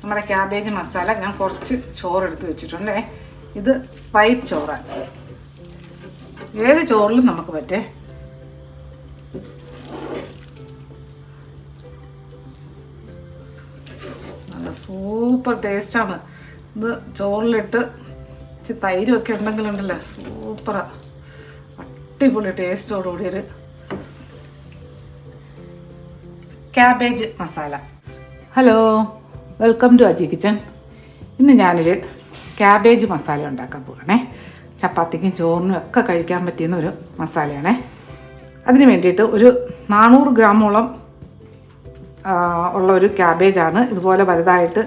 നമ്മുടെ ക്യാബേജ് മസാല ഞാൻ കുറച്ച് ചോറെടുത്ത് വെച്ചിട്ടുണ്ട്. ഇത് വൈറ്റ് ചോറാണ്. ഏത് ചോറിലും നമുക്ക് പറ്റേ. നല്ല സൂപ്പർ ടേസ്റ്റാണ് ഇത്. ചോറിലിട്ട് ഇച്ചിരി തൈരൊക്കെ ഉണ്ടെങ്കിലുണ്ടല്ലോ സൂപ്പറാണ്. അടിപൊളി ടേസ്റ്റോടുകൂടിയൊരു cabbage masala. Hello, welcome to Aji kitchen. ഇന്ന് ഞാനൊരു ക്യാബേജ് മസാല ഉണ്ടാക്കാൻ പോവുകയാണേ. ചപ്പാത്തിക്കും ചോറിനും ഒക്കെ കഴിക്കാൻ പറ്റുന്ന ഒരു മസാലയാണേ. അതിന് വേണ്ടിയിട്ട് ഒരു 400 ഗ്രാമോളം ഉള്ള ഒരു ക്യാബേജാണ് ഇതുപോലെ വലുതായിട്ട്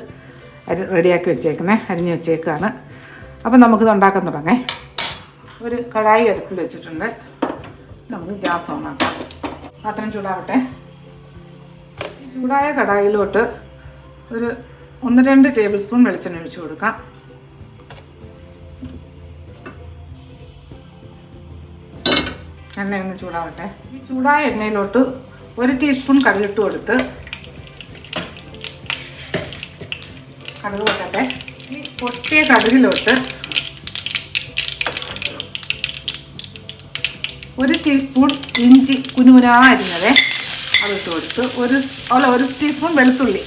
റെഡിയാക്കി വെച്ചേക്കുന്നത്, അരിഞ്ഞ് വെച്ചേക്കാണ്. അപ്പം നമുക്കിത് ഉണ്ടാക്കാൻ തുടങ്ങേ. ഒരു കടായി അടുപ്പിൽ വെച്ചിട്ടുണ്ട്. നമുക്ക് ഗ്യാസ് ഓണാക്കാം. പാത്രം ചൂടാവട്ടെ. ചൂടായ കടായിലോട്ട് ഒരു 1-2 ടേബിൾ സ്പൂൺ വെളിച്ചെണ്ണ ഒഴിച്ച് കൊടുക്കാം. എണ്ണയൊന്ന് ചൂടാവട്ടെ. ഈ ചൂടായ എണ്ണയിലോട്ട് 1 ടീസ്പൂൺ കടുകിട്ട് കൊടുത്ത് കടുക് പൊട്ടട്ടെ. ഈ പൊട്ടിയ കടുകിലോട്ട് 1 ടീസ്പൂൺ ഇഞ്ചി കുനുകുനാ അരിഞ്ഞത് അതിട്ട് കൊടുത്ത്, ഒരു ടീസ്പൂൺ വെളുത്തുള്ളി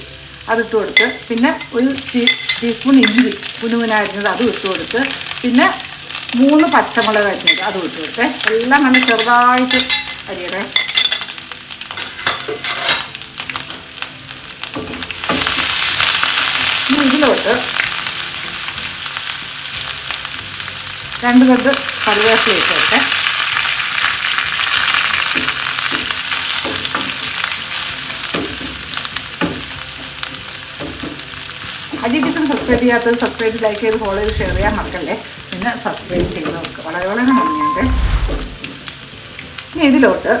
അതിട്ട് കൊടുത്ത്, പിന്നെ 1 ടീസ്പൂൺ ഇഞ്ചി കുനുകുനാ അരിഞ്ഞത് അതും ഇട്ട് കൊടുത്ത്, പിന്നെ 3 പച്ചമുളക് അരിഞ്ഞത് അതും ഇട്ട് കൊടുത്ത്, എല്ലാം നല്ല ചെറുതായിട്ട് അരിയണേ. ഇനി ഇതിലോട്ട് 2 കട്ട് കറിവേപ്പില ഇട്ട് കൊടുത്തേ. അജി കിച്ചൻ സബ്സ്ക്രൈബ് ചെയ്യാത്തത് സബ്സ്ക്രൈബ്, ലൈക്ക് ചെയ്ത് ഫോളോ ചെയ്ത് ഷെയർ ചെയ്യാൻ മറക്കല്ലേ. പിന്നെ സബ്സ്ക്രൈബ് ചെയ്ത് നോക്കുക. വളരെ വളരെ നന്ദിയുണ്ട്. ഇനി ഇതിലോട്ട്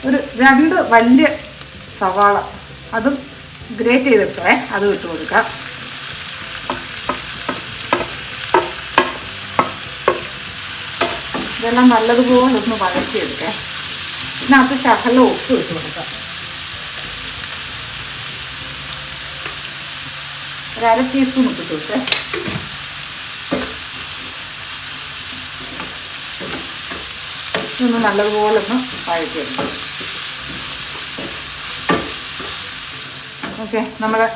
ഒരു 2 വലിയ സവാള അതും ഗ്രേറ്റ് ചെയ്തിട്ടേ അതും ഇട്ട് കൊടുക്കാം. ഇതെല്ലാം നല്ലതുപോലെ ഒന്ന് വഴറ്റിയെടുക്കേ. ഇതിനകത്ത് ശകലം ഉപ്പ് ഇട്ട് കൊടുക്കാം. 1/2 ടീസ്പൂൺ ഉപ്പിട്ട് കൊടുത്തേ. ഇതൊന്ന് നല്ലതുപോലെ ഒന്ന് വഴറ്റിയെടുക്കാം. ഓക്കെ, നമ്മുടെ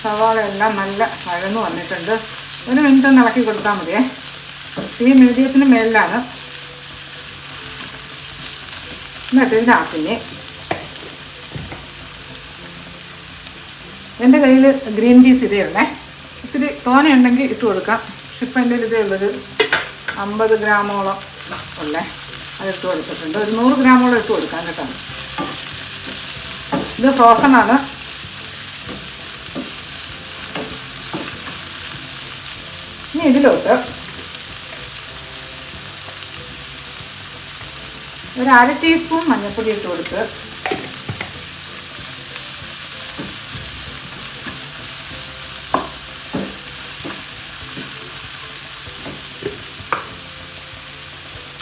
സവാള എല്ലാം നല്ല വഴന്ന് വന്നിട്ടുണ്ട്. 1 മിനിറ്റ് ഒന്ന് ഇളക്കി കൊടുത്താൽ മതിയേ. ഈ മീഡിയത്തിന് മേലിലാണ്. എന്നിട്ട് ഇതിനകത്തിന് എൻ്റെ കയ്യിൽ ഗ്രീൻ പീസ് ഇതേ ഉള്ളേ. ഇത്തിരി തോനെയുണ്ടെങ്കിൽ ഇട്ട് കൊടുക്കാം. പക്ഷെ ഇപ്പം എൻ്റെ ഇതേ ഉള്ളൊരു 50 ഗ്രാമോളം ഉള്ളേ, അതിട്ട് കൊടുത്തിട്ടുണ്ട്. ഒരു 100 ഗ്രാമോളം ഇട്ട് കൊടുക്കാം കേട്ടോ. ഇത് ഫ്രോസണാണ്. ഇനി ഇതിലോട്ട് ഒരു 1/2 ടീസ്പൂൺ മഞ്ഞൾപ്പൊടി ഇട്ട് കൊടുത്ത്,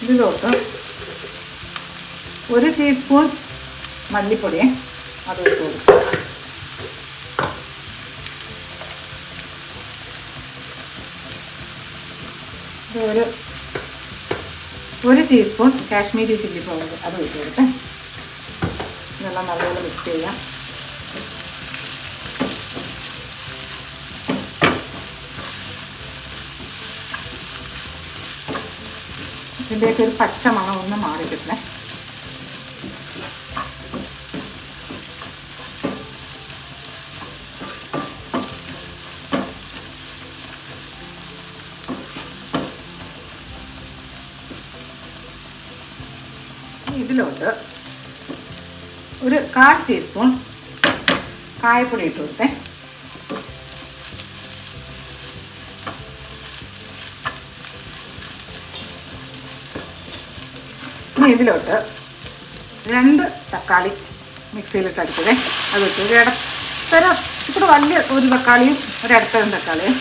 ഇതിലോട്ട് 1 ടീസ്പൂൺ മല്ലിപ്പൊടി അത് ഇട്ട് കൊടുക്കുക. ഒരു ടീസ്പൂൺ കാശ്മീരി ചില്ലി പൗഡർ അത് ഇട്ട് കൊടുത്ത് ഇതെല്ലാം നല്ലപോലെ മിക്സ് ചെയ്യാം. ഇതിൻ്റെയൊക്കെ ഒരു പച്ച മണം ഒന്ന് മാറി കിട്ടണേ. ഇതിലോട്ട് ഒരു 1/4 ടീസ്പൂൺ കായപ്പൊടി ഇട്ട് കൊടുത്തേ. ഇനി ഇതിലോട്ട് 2 തക്കാളി മിക്സിയിലിട്ട് അടിച്ചതേ അതിട്ട് ഒരു ഇടത്തരം ഇവിടെ വലിയ ഒരു തക്കാളിയും ഒരിടത്തരം തക്കാളിയും.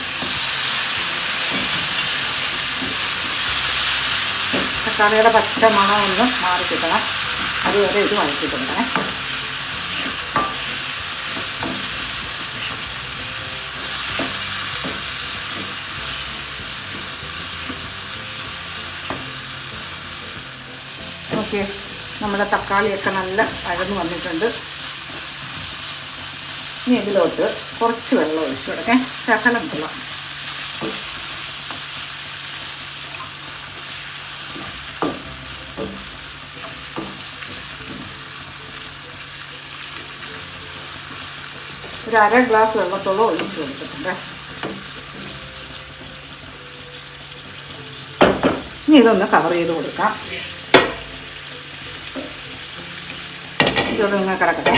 തക്കാളിയുടെ പച്ച മണം ഒന്ന് മാറി കിട്ടണം. അതുവരെ ഇത് വഴറ്റി കൊടുക്കണേ. ഓക്കെ, നമ്മുടെ തക്കാളിയൊക്കെ നല്ല വഴന്ന് വന്നിട്ടുണ്ട്. ഇനി ഇതിലോട്ട് കുറച്ച് വെള്ളം ഒഴിച്ചു കൊടുക്കാം, ശകലം വെള്ളം. ഒരു 1/2 ഗ്ലാസ് വെള്ളത്തോളം ഒഴിച്ചു കൊടുത്തിട്ടുണ്ട്. ഇനി ഇതൊന്ന് കവർ ചെയ്ത് കൊടുക്കാം. ഇതൊന്ന് ഇങ്ങനെ കിടക്കട്ടെ.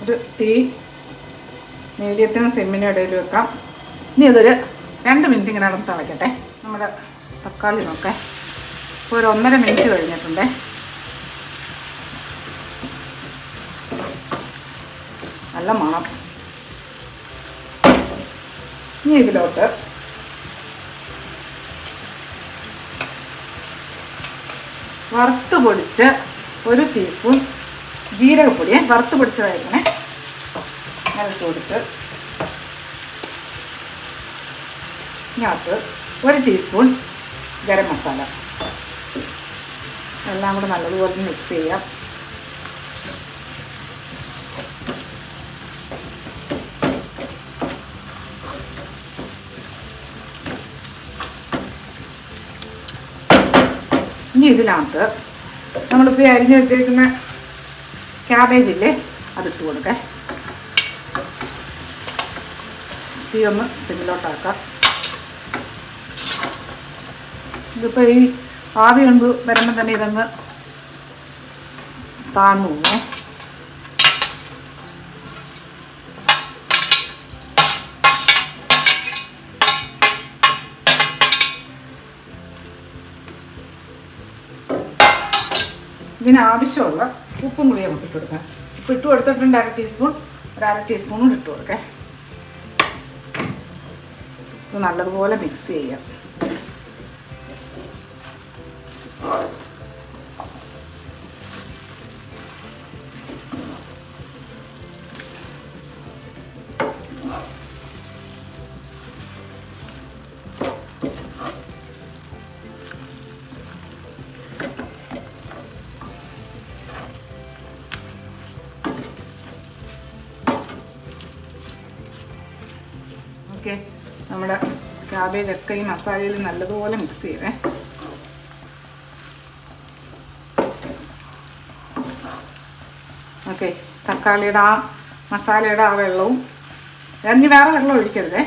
ഒരു തീ മീഡിയത്തിനും സിമ്മിനും ഇടയിൽ വെക്കാം. ഇനി ഇതൊരു 2 മിനിറ്റ് ഇങ്ങനെ നടന്ന് തിളയ്ക്കട്ടെ. നമ്മുടെ തക്കാളി നോക്കാം, ഇപ്പോൾ ഒരു 1.5 മിനിറ്റ് കഴിഞ്ഞിട്ടുണ്ടേ. നല്ല മണം. ഇനി ഇതിലോട്ട് വറുത്ത് പൊടിച്ച് 1 ടീസ്പൂൺ ജീരകപ്പൊടി, വറുത്ത് പൊടിച്ചതായിരിക്കണേ, ഇട്ട് കൊടുത്ത് ഇതിനകത്ത് 1 ടീസ്പൂൺ ഗരം മസാല എല്ലാം കൂടെ നല്ലതുപോലെ മിക്സ് ചെയ്യാം. ഇനി ഇതിനകത്ത് നമ്മളിപ്പോൾ അരിഞ്ഞ് വെച്ചേക്കുന്ന ക്യാബേജില്ലേ, അതിട്ട് കൊടുക്കാം. തീ ഒന്ന് സിമ്മിലോട്ടാക്കാം. ഇതിപ്പോൾ ഈ ആവി കൊണ്ട് വരുമ്പോൾ തന്നെ ഇതങ്ങ് താഴ്ന്നു പോകേ. ഇതിനാവശ്യമുള്ള ഉപ്പും കൂടി നമുക്ക് ഇട്ട് കൊടുക്കാം. ഉപ്പ് ഇട്ട് കൊടുത്തിട്ടുണ്ട് 1/2 ടീസ്പൂൺ, ഒരു 1/2 ടീസ്പൂണും ഇട്ട് കൊടുക്കാം. ഇത് നല്ലതുപോലെ മിക്സ് ചെയ്യാം. ഓക്കെ, നമ്മുടെ ക്യാബേജൊക്കെ ഈ മസാലയിൽ നല്ലതുപോലെ മിക്സ് ചെയ്തേ. ഓക്കെ, തക്കാളിയുടെ ആ മസാലയുടെ ആ വെള്ളവും, ഇനി വേറെ വെള്ളം ഒഴിക്കരുതേ,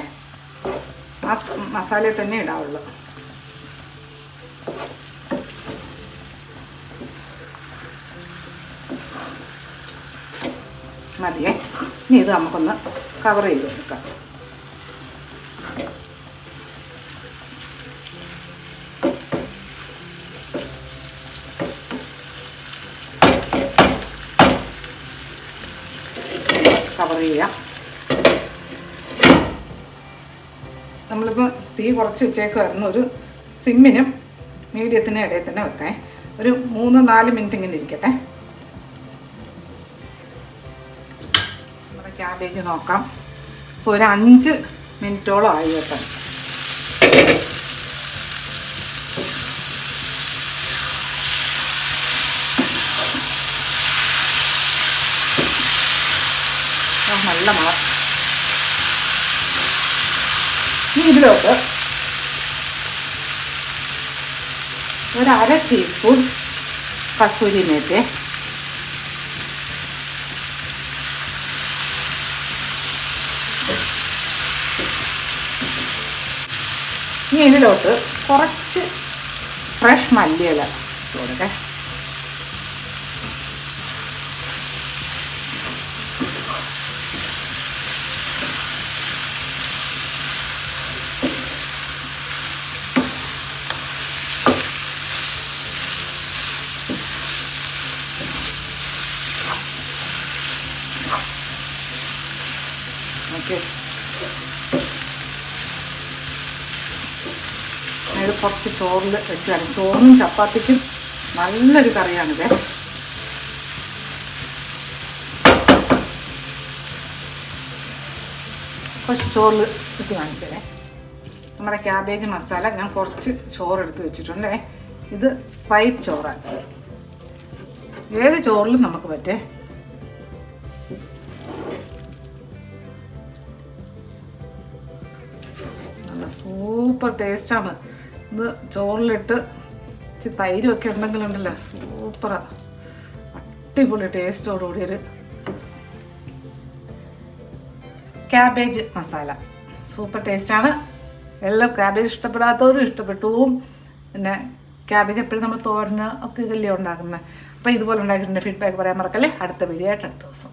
ആ മസാലയിൽ തന്നെ ഇടാവുള്ളൂ. മതിയേ. ഇനി ഇത് നമുക്കൊന്ന് കവർ ചെയ്ത് കൊടുക്കാം. കവർ ചെയ്യാം. നമ്മളിപ്പോൾ തീ കുറച്ച് വെച്ചേക്കുമായിരുന്നു. ഒരു സിമ്മിനും മീഡിയത്തിനും ഇടയിൽ തന്നെ വെക്കാം. ഒരു 3-4 മിനിറ്റ് ഇങ്ങനെ ഇരിക്കട്ടെ. നമ്മുടെ ക്യാബേജ് നോക്കാം. ഇപ്പോൾ ഒരു 5 മിനിറ്റോളം ആയി കേട്ടോ. നല്ല മണം. ഇനി ഇതിലോട്ട് ഒരു 1/2 ടീസ്പൂൺ കസൂരി മേത്തി, ഇനി ഇതിലോട്ട് കുറച്ച് ഫ്രഷ് മല്ലിയില കൊടുക്കേ. ഓക്കെ, ഇത് കുറച്ച് ചോറിൽ വെച്ച് തരാം. ചോറിനും ചപ്പാത്തിക്കും നല്ലൊരു കറിയാണിത്. കുറച്ച് ചോറിൽ ഇട്ട് കാണിച്ചേ. നമ്മുടെ ക്യാബേജ് മസാല ഞാൻ കുറച്ച് ചോറെടുത്ത് വെച്ചിട്ടുണ്ടേ. ഇത് വൈറ്റ് ചോറാണ്. ഏത് ചോറിലും നമുക്ക് പറ്റേ. നല്ല സൂപ്പർ ടേസ്റ്റാണ് ഇത്. ചോറിലിട്ട് ഇച്ചിരി തൈരൊക്കെ ഉണ്ടെങ്കിലുണ്ടല്ലോ സൂപ്പറാണ്, അടിപൊളി ടേസ്റ്റോടുകൂടിയൊരു ക്യാബേജ് മസാല. സൂപ്പർ ടേസ്റ്റാണ്. എല്ലാം ക്യാബേജ് ഇഷ്ടപ്പെടാത്തവരും ഇഷ്ടപ്പെട്ടു. പിന്നെ ക്യാബേജ് എപ്പോഴും നമ്മൾ തോരന് ഒക്കെ ഇല്ലേ ഉണ്ടാക്കുന്നത്. അപ്പോൾ ഇതുപോലെ ഉണ്ടാക്കിയിട്ടുണ്ട്. ഫീഡ്ബാക്ക് പറയാൻ മറക്കല്ലേ. അടുത്ത വീഡിയോ ആയിട്ട് അടുത്ത ദിവസം.